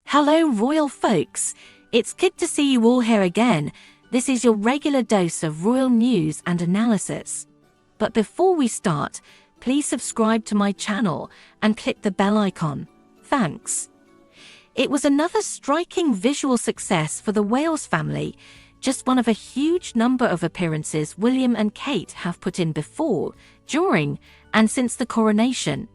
Hello royal folks, it's good to see you all here again. This is your regular dose of royal news and analysis. But before we start, please subscribe to my channel and click the bell icon. Thanks. It was another striking visual success for the Wales family, just one of a huge number of appearances William and Kate have put in before, during, and since the coronation.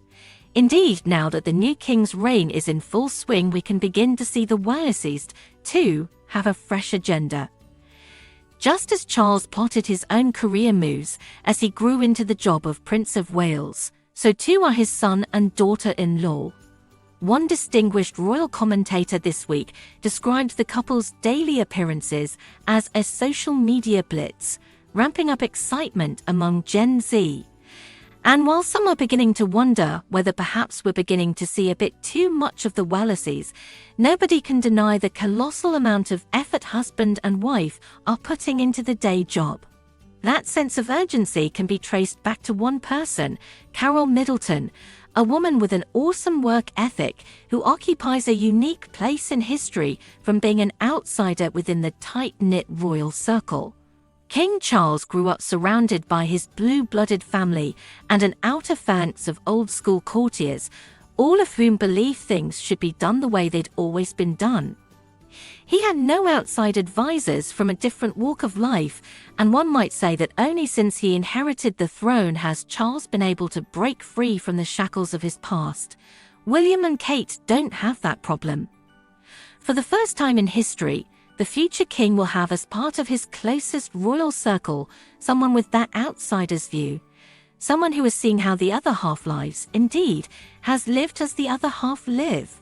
Indeed, now that the new king's reign is in full swing, we can begin to see the Waleses, too, have a fresh agenda. Just as Charles plotted his own career moves as he grew into the job of Prince of Wales, so too are his son and daughter-in-law. One distinguished royal commentator this week described the couple's daily appearances as a social media blitz, ramping up excitement among Gen Z. And while some are beginning to wonder whether perhaps we're beginning to see a bit too much of the Waleses, nobody can deny the colossal amount of effort husband and wife are putting into the day job. That sense of urgency can be traced back to one person, Carole Middleton, a woman with an awesome work ethic who occupies a unique place in history from being an outsider within the tight-knit royal circle. King Charles grew up surrounded by his blue-blooded family and an outer phalanx of old-school courtiers, all of whom believed things should be done the way they'd always been done. He had no outside advisors from a different walk of life, and one might say that only since he inherited the throne has Charles been able to break free from the shackles of his past. William and Kate don't have that problem. For the first time in history, the future king will have as part of his closest royal circle someone with that outsider's view, someone who is seeing how the other half lives, indeed, has lived as the other half live.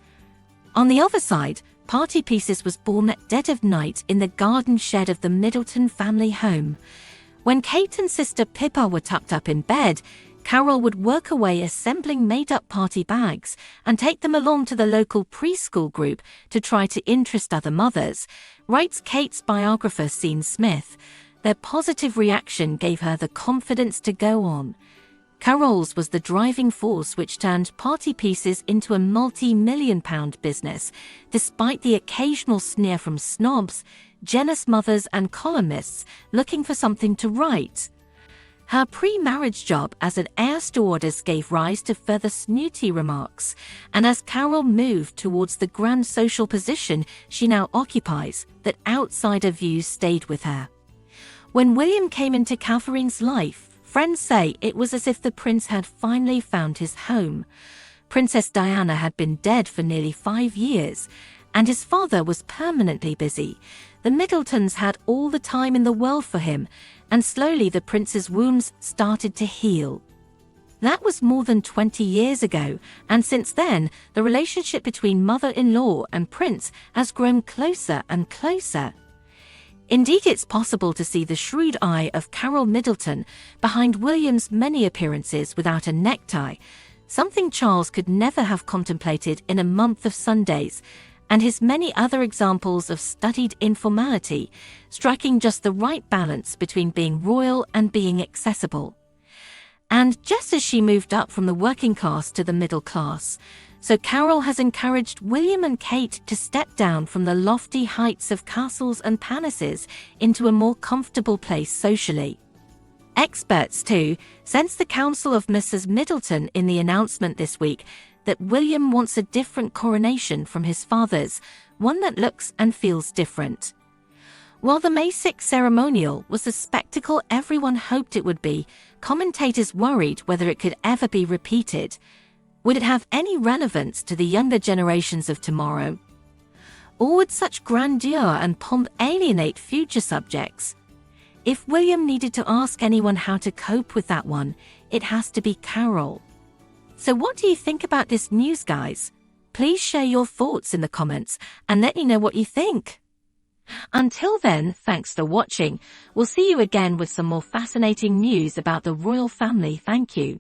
On the other side, Party Pieces was born at dead of night in the garden shed of the Middleton family home. When Kate and sister Pippa were tucked up in bed, Carole would work away assembling made-up party bags and take them along to the local preschool group to try to interest other mothers, writes Kate's biographer Sean Smith. Their positive reaction gave her the confidence to go on. Carole's was the driving force which turned Party Pieces into a multi-million-pound business, despite the occasional sneer from snobs, jealous mothers and columnists looking for something to write. Her pre-marriage job as an air stewardess gave rise to further snooty remarks, and as Carole moved towards the grand social position she now occupies, that outsider views stayed with her. When William came into Catherine's life, friends say it was as if the prince had finally found his home. Princess Diana had been dead for nearly 5 years, and his father was permanently busy. The Middletons had all the time in the world for him, and slowly the prince's wounds started to heal. That was more than 20 years ago, and since then, the relationship between mother-in-law and prince has grown closer and closer. Indeed, it's possible to see the shrewd eye of Carole Middleton behind William's many appearances without a necktie, something Charles could never have contemplated in a month of Sundays, and his many other examples of studied informality, striking just the right balance between being royal and being accessible. And just as she moved up from the working class to the middle class, so Carole has encouraged William and Kate to step down from the lofty heights of castles and palaces into a more comfortable place socially. Experts, too, sense the counsel of Mrs. Middleton in the announcement this week that William wants a different coronation from his father's, one that looks and feels different. While the May 6 ceremonial was the spectacle everyone hoped it would be, commentators worried whether it could ever be repeated. Would it have any relevance to the younger generations of tomorrow? Or would such grandeur and pomp alienate future subjects? If William needed to ask anyone how to cope with that one, it has to be Carole. So what do you think about this news, guys? Please share your thoughts in the comments and let me know what you think. Until then, thanks for watching. We'll see you again with some more fascinating news about the royal family. Thank you.